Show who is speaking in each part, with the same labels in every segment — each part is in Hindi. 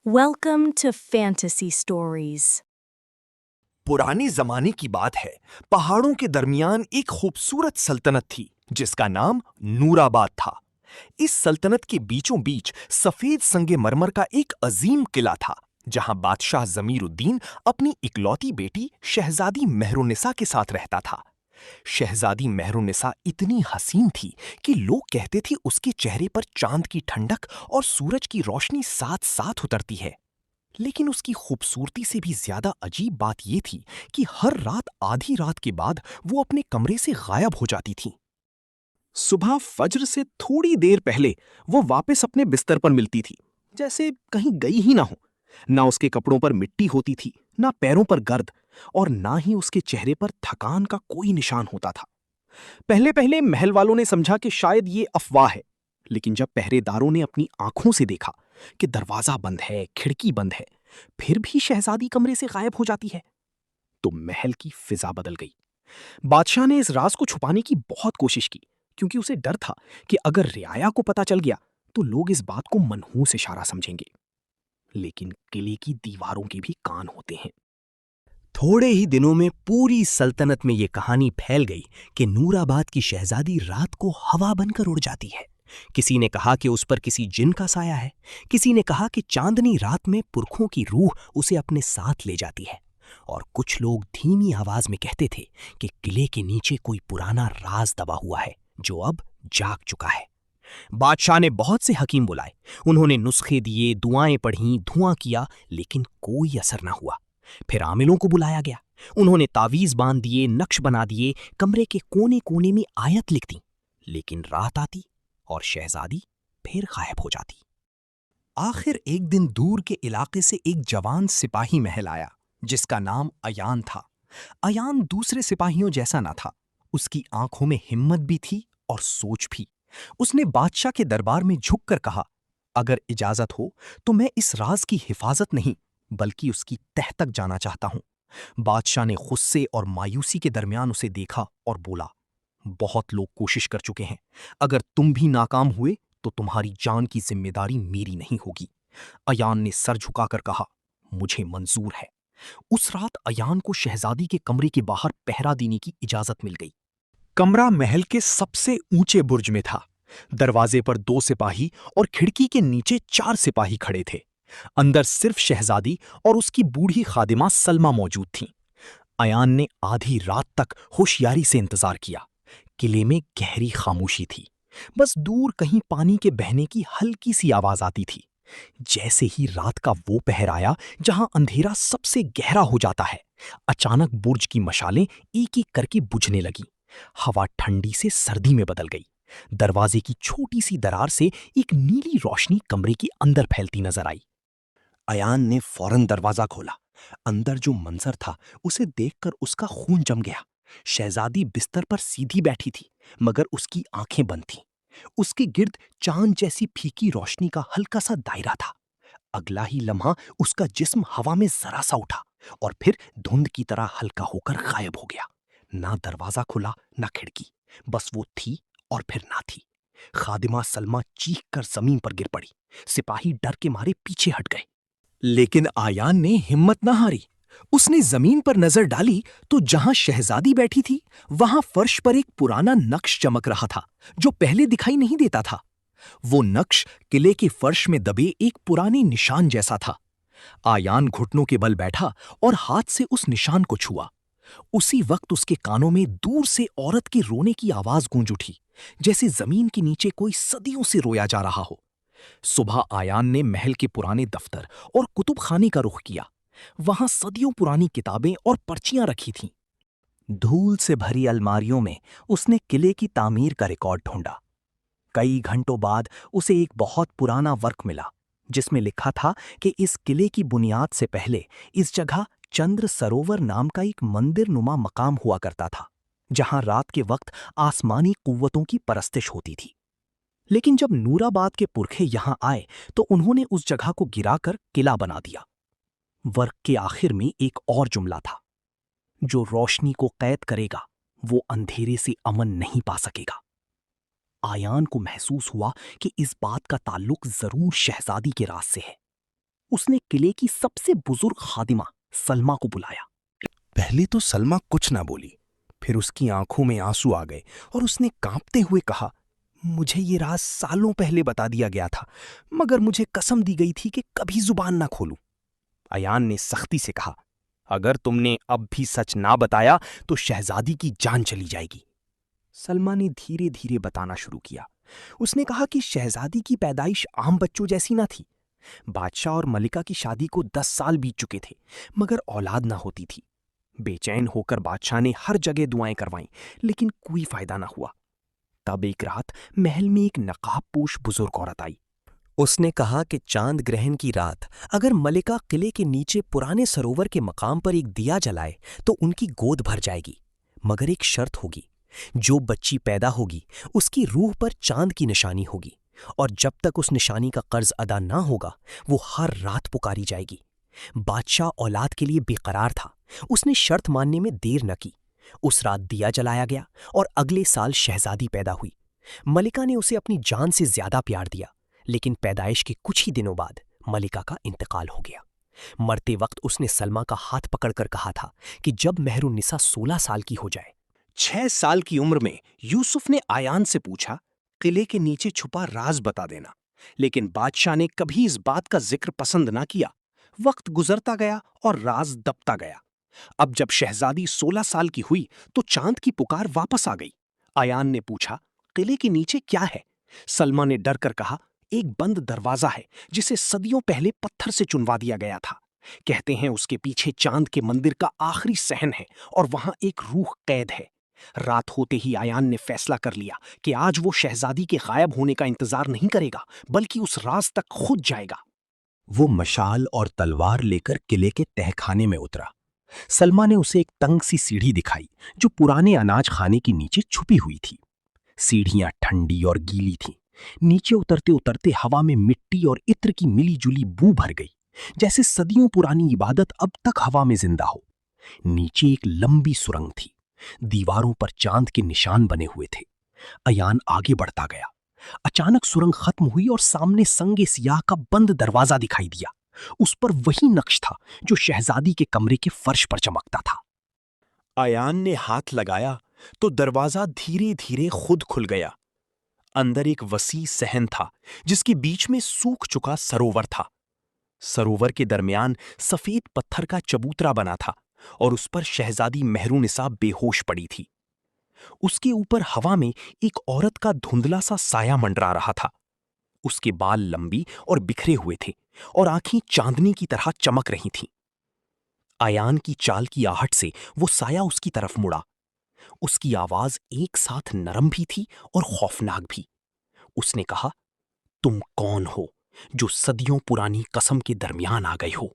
Speaker 1: Welcome to Fantasy Stories.
Speaker 2: पुराने जमाने की बात है। पहाड़ों के दरमियान एक खूबसूरत सल्तनत थी जिसका नाम नूराबाद था। इस सल्तनत के बीचों बीच सफेद संगमरमर का एक अजीम किला था जहां बादशाह जमीरुद्दीन अपनी इकलौती बेटी शहजादी मेहरुन्निसा के साथ रहता था। शहजादी मेहरुन्निसा इतनी हसीन थी कि लोग कहते थे उसके चेहरे पर चांद की ठंडक और सूरज की रोशनी साथ साथ उतरती है। लेकिन उसकी खूबसूरती से भी ज्यादा अजीब बात यह थी कि हर रात आधी रात के बाद वो अपने कमरे से गायब हो जाती थी। सुबह फज्र से थोड़ी देर पहले वो वापस अपने बिस्तर पर मिलती थी, जैसे कहीं गई ही ना हो। ना उसके कपड़ों पर मिट्टी होती थी, ना पैरों पर गर्द, और ना ही उसके चेहरे पर थकान का कोई निशान होता था। पहले पहले महल वालों ने समझा कि शायद ये अफवाह है, लेकिन जब पहरेदारों ने अपनी आंखों से देखा कि दरवाजा बंद है, खिड़की बंद है, फिर भी शहजादी कमरे से गायब हो जाती है, तो महल की फिजा बदल गई। बादशाह ने इस राज को छुपाने की बहुत कोशिश की, क्योंकि उसे डर था कि अगर रियाया को पता चल गया तो लोग इस बात को मनहूस इशारा समझेंगे। लेकिन किले की दीवारों के भी कान होते हैं। थोड़े ही दिनों में पूरी सल्तनत में यह कहानी फैल गई कि नूराबाद की शहजादी रात को हवा बनकर उड़ जाती है। किसी ने कहा कि उस पर किसी जिन का साया है, किसी ने कहा कि चांदनी रात में पुरखों की रूह उसे अपने साथ ले जाती है, और कुछ लोग धीमी आवाज में कहते थे कि किले के नीचे कोई पुराना राज दबा हुआ है जो अब जाग चुका है। बादशाह ने बहुत से हकीम बुलाए, उन्होंने नुस्खे दिए, दुआएं पढ़ीं, धुआं किया, लेकिन कोई असर न हुआ। फिर आमिलों को बुलाया गया, उन्होंने तावीज बांध दिए, नक्श बना दिए, कमरे के कोने कोने में आयत लिख दी, लेकिन रात आती और शहजादी फिर गायब हो जाती। आखिर एक दिन दूर के इलाके से एक जवान सिपाही महल आया जिसका नाम अयान था। अयान दूसरे सिपाहियों जैसा ना था, उसकी आंखों में हिम्मत भी थी और सोच भी। उसने बादशाह के दरबार में झुककर कहा, अगर इजाजत हो तो मैं इस राज की हिफाजत नहीं बल्कि उसकी तह तक जाना चाहता हूं। बादशाह ने गुस्से और मायूसी के दरमियान उसे देखा और बोला, बहुत लोग कोशिश कर चुके हैं, अगर तुम भी नाकाम हुए तो तुम्हारी जान की जिम्मेदारी मेरी नहीं होगी। अयान ने सर झुकाकर कहा, मुझे मंजूर है। उस रात अयान को शहजादी के कमरे के बाहर पहरा देने की इजाजत मिल गई। कमरा महल के सबसे ऊंचे बुर्ज में था। दरवाजे पर 2 सिपाही और खिड़की के नीचे 4 सिपाही खड़े थे। अंदर सिर्फ शहजादी और उसकी बूढ़ी खादिमा सलमा मौजूद थीं। अयान ने आधी रात तक होशियारी से इंतजार किया। किले में गहरी खामोशी थी, बस दूर कहीं पानी के बहने की हल्की सी आवाज आती थी। जैसे ही रात का वो पहर आया जहां अंधेरा सबसे गहरा हो जाता है, अचानक बुर्ज की मशालें एक एक करके बुझने लगी। हवा ठंडी से सर्दी में बदल गई। दरवाजे की छोटी सी दरार से एक नीली रोशनी कमरे के अंदर फैलती नजर आई। अयान ने फौरन दरवाजा खोला। अंदर जो मंजर था उसे देखकर उसका खून जम गया। शहजादी बिस्तर पर सीधी बैठी थी, मगर उसकी आंखें बंद थीं। उसके गिर्द चांद जैसी फीकी रोशनी का हल्का सा दायरा था। अगला ही लम्हा उसका जिस्म हवा में जरा सा उठा और फिर धुंध की तरह हल्का होकर गायब हो गया। ना दरवाजा खुला, ना खिड़की, बस वो थी और फिर ना थी। खादिमा सलमा चीख कर जमीन पर गिर पड़ी। सिपाही डर के मारे पीछे हट गए, लेकिन आयान ने हिम्मत न हारी। उसने जमीन पर नजर डाली तो जहां शहजादी बैठी थी वहां फर्श पर एक पुराना नक्श चमक रहा था जो पहले दिखाई नहीं देता था। वो नक्श किले के फर्श में दबे एक पुराने निशान जैसा था। आयान घुटनों के बल बैठा और हाथ से उस निशान को छुआ। उसी वक्त उसके कानों में दूर से औरत के रोने की आवाज गूंज उठी, जैसे जमीन के नीचे कोई सदियों से रोया जा रहा हो। सुबह आयान ने महल के पुराने दफ्तर और कुतुब खाने का रुख किया। वहां सदियों पुरानी किताबें और पर्चियां रखी थीं। धूल से भरी अलमारियों में उसने किले की तामीर का रिकॉर्ड ढूंढा। कई घंटों बाद उसे एक बहुत पुराना वर्क मिला जिसमें लिखा था कि इस किले की बुनियाद से पहले इस जगह चंद्र सरोवर नाम का एक मंदिर नुमा मकाम हुआ करता था, जहां रात के वक्त आसमानी कुव्वतों की परस्तिश होती थी। लेकिन जब नूराबाद के पुरखे यहां आए तो उन्होंने उस जगह को गिराकर किला बना दिया। वर्क के आखिर में एक और जुमला था, जो रोशनी को कैद करेगा वो अंधेरे से अमन नहीं पा सकेगा। आयान को महसूस हुआ कि इस बात का ताल्लुक जरूर शहजादी के राज से है।
Speaker 3: उसने किले की सबसे बुजुर्ग खादिमा सलमा को बुलाया।
Speaker 4: पहले तो सलमा कुछ ना बोली, फिर उसकी आंखों में आंसू आ गए और उसने कांपते हुए कहा, मुझे ये राज सालों पहले बता दिया गया था, मगर मुझे कसम दी गई थी कि कभी जुबान ना खोलूं। अयान ने सख्ती से कहा, अगर तुमने अब भी सच ना बताया तो शहजादी की जान चली जाएगी। सलमा ने धीरे धीरे बताना शुरू किया। उसने कहा कि शहजादी की पैदाइश आम बच्चों जैसी ना थी। बादशाह और मलिका की शादी को 10 साल बीत चुके थे, मगर औलाद ना होती थी। बेचैन होकर बादशाह ने हर जगह दुआएं करवाईं, लेकिन कोई फायदा ना हुआ। तब एक रात महल में एक नकाबपोश बुजुर्ग औरत आई।
Speaker 5: उसने कहा कि चांद ग्रहण की रात अगर मलिका किले के नीचे पुराने सरोवर के मकाम पर एक दिया जलाए तो उनकी गोद भर जाएगी, मगर एक शर्त होगी, जो बच्ची पैदा होगी उसकी रूह पर चांद की निशानी होगी, और जब तक उस निशानी का कर्ज अदा ना होगा वो हर रात पुकारी जाएगी। बादशाह औलाद के लिए बेकरार था। उसने शर्त मानने में देर न की। उस रात दिया जलाया गया और अगले साल शहजादी पैदा हुई। मलिका ने उसे अपनी जान से ज्यादा प्यार दिया, लेकिन पैदाइश के कुछ ही दिनों बाद मलिका का इंतकाल हो गया। मरते वक्त उसने सलमा का हाथ पकड़कर कहा था कि जब मेहरुन्निसा 16 साल की हो जाए।
Speaker 4: 6 साल की उम्र में यूसुफ ने आयान से पूछा, किले के नीचे छुपा राज बता देना, लेकिन बादशाह ने कभी इस बात का जिक्र पसंद ना किया। वक्त गुजरता गया और राज दबता गया। अब जब शहजादी 16 साल की हुई तो चांद की पुकार वापस आ गई। आयान ने पूछा, किले के नीचे क्या है? सलमा ने डर कर कहा, एक बंद दरवाजा है जिसे सदियों पहले पत्थर से चुनवा दिया गया था। कहते हैं उसके पीछे चांद के मंदिर का आखिरी सहन है और वहां एक रूह कैद है। रात होते ही आयान ने फैसला कर लिया कि आज वो शहजादी के गायब होने का इंतजार नहीं करेगा, बल्कि उस राज तक खुद जाएगा। वो मशाल और तलवार लेकर किले के तहखाने में उतरा। सलमा ने उसे एक तंग सी सीढ़ी दिखाई जो पुराने अनाज खाने के नीचे छुपी हुई थी। सीढ़ियां ठंडी और गीली थीं। नीचे उतरते उतरते हवा में मिट्टी और इत्र की मिली जुली बू भर गई, जैसे सदियों पुरानी इबादत अब तक हवा में जिंदा हो। नीचे एक लंबी सुरंग थी। दीवारों पर चांद के निशान बने हुए थे। अयान आगे बढ़ता गया। अचानक सुरंग खत्म हुई और सामने संगे सियाह का बंद दरवाजा दिखाई दिया। उस पर वही नक्श था जो शहजादी के कमरे के फर्श पर चमकता था। अयान ने हाथ लगाया तो दरवाजा धीरे धीरे खुद खुल गया। अंदर एक वसी सहन था जिसके बीच में सूख चुका सरोवर था। सरोवर के दरमियान सफेद पत्थर का चबूतरा बना था और उस पर शहजादी मेहरुन्निसा बेहोश पड़ी थी। उसके ऊपर हवा में एक औरत का धुंधला सा साया मंडरा रहा था। उसके बाल लंबी और बिखरे हुए थे और आंखें चांदनी की तरह चमक रही थीं। आयान की चाल की आहट से वो साया उसकी तरफ मुड़ा। उसकी आवाज एक साथ नरम भी थी और खौफनाक भी। उसने कहा, तुम कौन हो जो सदियों पुरानी कसम के दरमियान आ गए हो?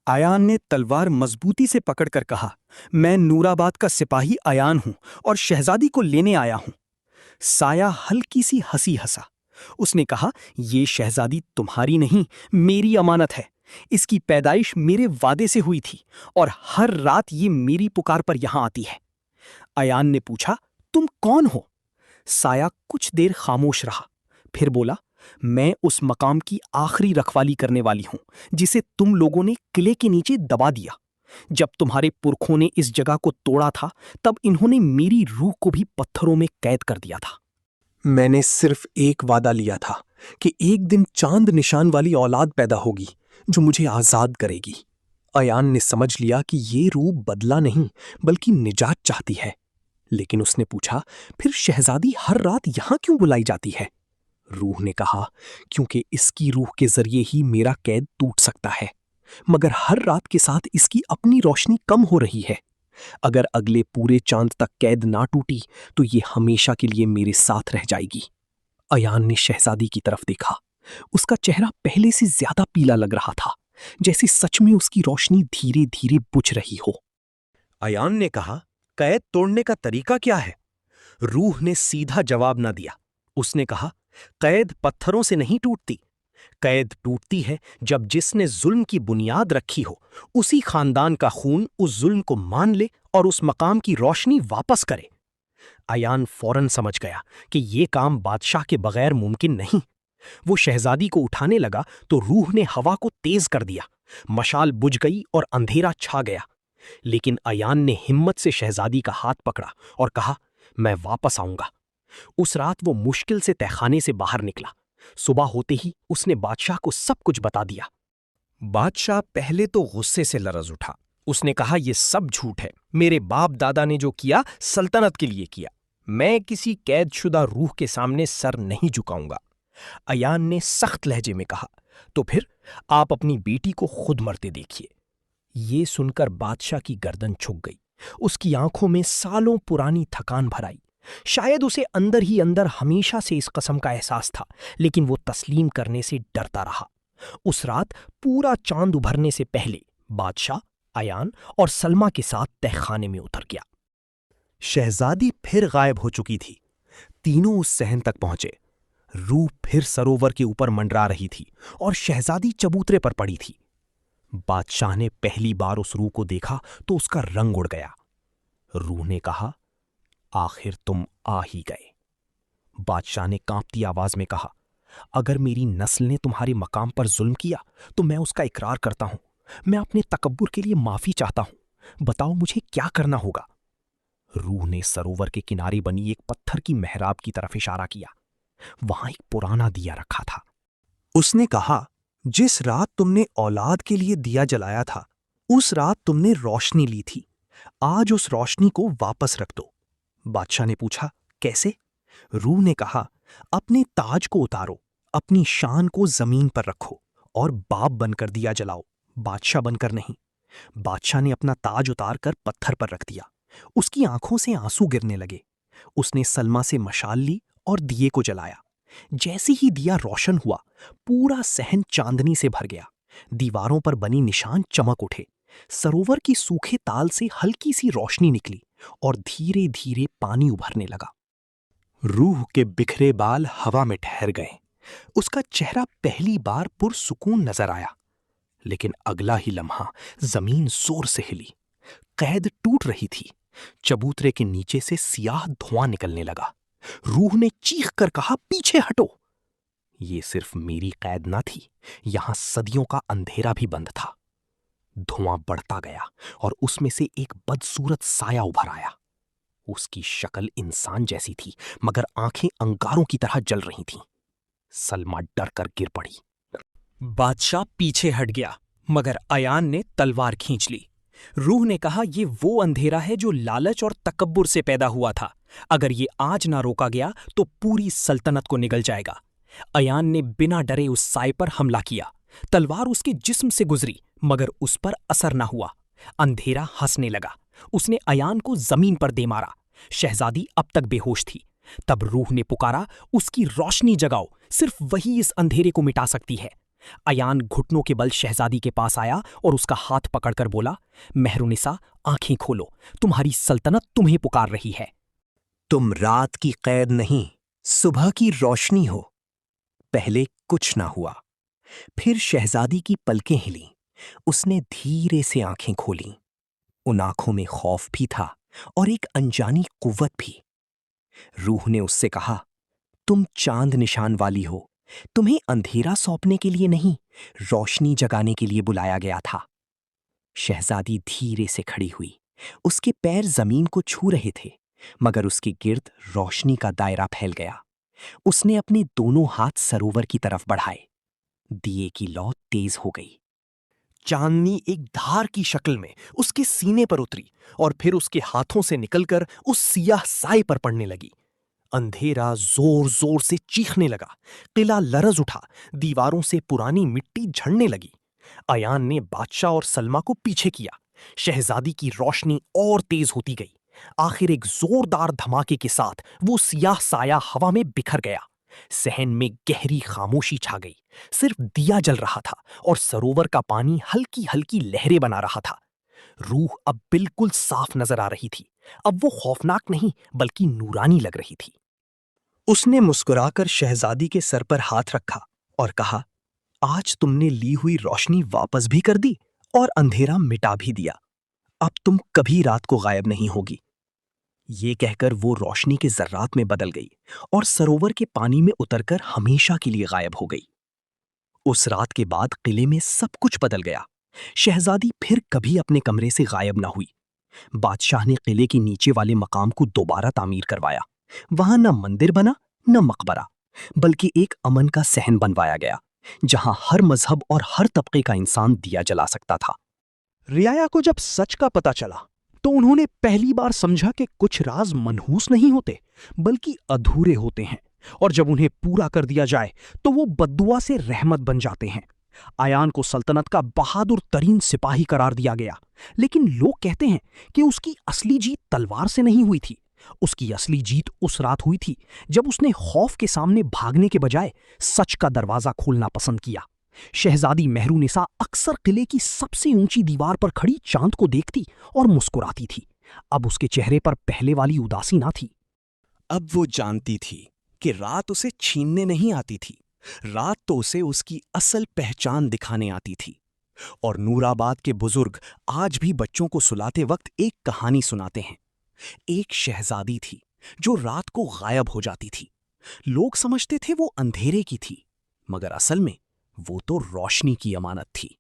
Speaker 3: आयान ने तलवार मजबूती से पकड़कर कहा, मैं नूराबाद का सिपाही आयान हूं और शहजादी को लेने आया हूं। साया हल्की सी हंसी हंसा। उसने कहा, ये शहजादी तुम्हारी नहीं, मेरी अमानत है। इसकी पैदाइश मेरे वादे से हुई थी और हर रात ये मेरी पुकार पर यहां आती है। आयान ने पूछा, तुम कौन हो? साया कुछ देर खामोश रहा, फिर बोला, मैं उस मकाम की आखिरी रखवाली करने वाली हूं जिसे तुम लोगों ने किले के नीचे दबा दिया। जब तुम्हारे पुरखों ने इस जगह को तोड़ा था तब इन्होंने मेरी रूह को भी पत्थरों में कैद कर दिया था।
Speaker 4: मैंने सिर्फ एक वादा लिया था कि एक दिन चांद निशान वाली औलाद पैदा होगी जो मुझे आजाद करेगी। अयान ने समझ लिया कि ये रूह बदला नहीं बल्कि निजात चाहती है। लेकिन उसने पूछा, फिर शहजादी हर रात यहां क्यों बुलाई जाती है? रूह ने कहा, क्योंकि इसकी रूह के जरिए ही मेरा कैद टूट सकता है, मगर हर रात के साथ इसकी अपनी रोशनी कम हो रही है। अगर अगले पूरे चांद तक कैद ना टूटी तो ये हमेशा के लिए मेरे साथ रह जाएगी। अयान ने शहजादी की तरफ देखा। उसका चेहरा पहले से ज्यादा पीला लग रहा था, जैसे सच में उसकी रोशनी धीरे धीरे बुझ रही हो। अयान ने कहा, कैद तोड़ने का तरीका क्या है? रूह ने सीधा जवाब ना दिया। उसने कहा, कैद पत्थरों से नहीं टूटती। कैद टूटती है जब जिसने जुल्म की बुनियाद रखी हो उसी खानदान का खून उस जुल्म को मान ले और उस मकाम की रोशनी वापस करे। अयान फौरन समझ गया कि ये काम बादशाह के बगैर मुमकिन नहीं। वो शहजादी को उठाने लगा तो रूह ने हवा को तेज कर दिया। मशाल बुझ गई और अंधेरा छा गया। लेकिन अयान ने हिम्मत से शहजादी का हाथ पकड़ा और कहा, मैं वापस आऊंगा। उस रात वो मुश्किल से तहखाने से बाहर निकला। सुबह होते ही उसने बादशाह को सब कुछ बता दिया। बादशाह पहले तो गुस्से से लरज उठा। उसने कहा, यह सब झूठ है। मेरे बाप दादा ने जो किया सल्तनत के लिए किया। मैं किसी कैदशुदा रूह के सामने सर नहीं झुकाऊंगा। अयान ने सख्त लहजे में कहा, तो फिर आप अपनी बेटी को खुद मरते देखिए। ये सुनकर बादशाह की गर्दन झुक गई। उसकी आंखों में सालों पुरानी थकान भर आई। शायद उसे अंदर ही अंदर हमेशा से इस कसम का एहसास था, लेकिन वो तस्लीम करने से डरता रहा। उस रात पूरा चांद उभरने से पहले बादशाह, अयान और सलमा के साथ तहखाने में उतर गया। शहजादी फिर गायब हो चुकी थी। तीनों उस सहन तक पहुंचे। रूह फिर सरोवर के ऊपर मंडरा रही थी और शहजादी चबूतरे पर पड़ी थी। बादशाह ने पहली बार उस रूह को देखा तो उसका रंग उड़ गया। रूह ने कहा, आखिर तुम आ ही गए। बादशाह ने कांपती आवाज में कहा, अगर मेरी नस्ल ने तुम्हारे मकाम पर जुल्म किया तो मैं उसका इकरार करता हूं। मैं अपने तकब्बुर के लिए माफी चाहता हूं। बताओ मुझे क्या करना होगा। रूह ने सरोवर के किनारे बनी एक पत्थर की मेहराब की तरफ इशारा किया। वहां एक पुराना दिया रखा था। उसने कहा, जिस रात तुमने औलाद के लिए दिया जलाया था, उस रात तुमने रोशनी ली थी। आज उस रोशनी को वापस रख दो। बादशाह ने पूछा, कैसे? रूह ने कहा, अपने ताज को उतारो, अपनी शान को जमीन पर रखो और बाप बनकर दिया जलाओ, बादशाह बनकर नहीं। बादशाह ने अपना ताज उतार कर पत्थर पर रख दिया। उसकी आंखों से आंसू गिरने लगे। उसने सलमा से मशाल ली और दिए को जलाया। जैसे ही दिया रोशन हुआ, पूरा सहन चांदनी से भर गया। दीवारों पर बनी निशान चमक उठे। सरोवर की सूखे ताल से हल्की सी रोशनी निकली और धीरे धीरे पानी उभरने लगा। रूह के बिखरे बाल हवा में ठहर गए। उसका चेहरा पहली बार पुरसुकून नजर आया। लेकिन अगला ही लम्हा जमीन जोर से हिली। कैद टूट रही थी। चबूतरे के नीचे से सियाह धुआं निकलने लगा। रूह ने चीख कर कहा, पीछे हटो। ये सिर्फ मेरी कैद ना थी, यहां सदियों का अंधेरा भी बंद था। धुआं बढ़ता गया और उसमें से एक बदसूरत साया उभर आया। उसकी शक्ल इंसान जैसी थी, मगर आंखें अंगारों की तरह जल रही थीं। सलमा डर कर गिर पड़ी। बादशाह पीछे हट गया, मगर अयान ने तलवार खींच ली। रूह ने कहा, ये वो अंधेरा है जो लालच और तकब्बुर से पैदा हुआ था। अगर ये आज ना रोका गया तो पूरी सल्तनत को निगल जाएगा। अयान ने बिना डरे उस साए पर हमला किया। तलवार उसके जिस्म से गुजरी, मगर उस पर असर ना हुआ। अंधेरा हंसने लगा। उसने अयान को जमीन पर दे मारा। शहजादी अब तक बेहोश थी। तब रूह ने पुकारा, उसकी रोशनी जगाओ, सिर्फ वही इस अंधेरे को मिटा सकती है। अयान घुटनों के बल शहजादी के पास आया और उसका हाथ पकड़कर बोला, मेहरुनिसा, आंखें खोलो, तुम्हारी सल्तनत तुम्हें पुकार रही है। तुम रात की कैद नहीं, सुबह की रोशनी हो। पहले कुछ ना हुआ। फिर शहजादी की पलकें हिलीं। उसने धीरे से आंखें खोलीं। उन आंखों में खौफ भी था और एक अनजानी कुव्वत भी। रूह ने उससे कहा, तुम चांद निशान वाली हो। तुम्हें अंधेरा सौंपने के लिए नहीं, रोशनी जगाने के लिए बुलाया गया था। शहजादी धीरे से खड़ी हुई। उसके पैर जमीन को छू रहे थे, मगर उसके गिर्द रोशनी का दायरा फैल गया। उसने अपने दोनों हाथ सरोवर की तरफ बढ़ाए। दिए की लौ तेज हो गई। चांदनी एक धार की शक्ल में उसके सीने पर उतरी और फिर उसके हाथों से निकलकर उस सियाह साए पर पड़ने लगी। अंधेरा जोर जोर से चीखने लगा। किला लरज उठा। दीवारों से पुरानी मिट्टी झड़ने लगी। अयान ने बादशाह और सलमा को पीछे किया। शहजादी की रोशनी और तेज होती गई। आखिर एक जोरदार धमाके के साथ वो सियाह साया हवा में बिखर गया। सहन में गहरी खामोशी छा गई। सिर्फ दिया जल रहा था और सरोवर का पानी हल्की हल्की लहरें बना रहा था। रूह अब बिल्कुल साफ नजर आ रही थी। अब वो खौफनाक नहीं, बल्कि नूरानी लग रही थी। उसने मुस्कुराकर शहजादी के सर पर हाथ रखा और कहा, आज तुमने ली हुई रोशनी वापस भी कर दी और अंधेरा मिटा भी दिया। अब तुम कभी रात को गायब नहीं होगी। ये कहकर वो रोशनी के जर्रात में बदल गई और सरोवर के पानी में उतरकर हमेशा के लिए गायब हो गई। उस रात के बाद किले में सब कुछ बदल गया। शहजादी फिर कभी अपने कमरे से गायब ना हुई। बादशाह ने किले के नीचे वाले मकाम को दोबारा तामीर करवाया। वहां न मंदिर बना न मकबरा, बल्कि एक अमन का सहन बनवाया गया, जहां हर मजहब और हर तबके का इंसान दिया जला सकता था। रियाया को जब सच का पता चला तो उन्होंने पहली बार समझा कि कुछ राज मनहूस नहीं होते बल्कि अधूरे होते हैं, और जब उन्हें पूरा कर दिया जाए तो वो बद्दुआ से रहमत बन जाते हैं। आयान को सल्तनत का बहादुर तरीन सिपाही करार दिया गया, लेकिन लोग कहते हैं कि उसकी असली जीत तलवार से नहीं हुई थी। उसकी असली जीत उस रात हुई थी जब उसने खौफ के सामने भागने के बजाय सच का दरवाजा खोलना पसंद किया। शहजादी मेहरुनिसा अक्सर किले की सबसे ऊंची दीवार पर खड़ी चांद को देखती और मुस्कुराती थी। अब उसके चेहरे पर पहले वाली उदासी ना थी।
Speaker 3: अब वो जानती थी कि रात उसे छीनने नहीं आती थी, रात तो उसे उसकी असल पहचान दिखाने आती थी। और नूराबाद के बुजुर्ग आज भी बच्चों को सुलाते वक्त एक कहानी सुनाते हैं। एक शहजादी थी जो रात को गायब हो जाती थी। लोग समझते थे वो अंधेरे की थी, मगर असल में वो तो रोशनी की अमानत थी।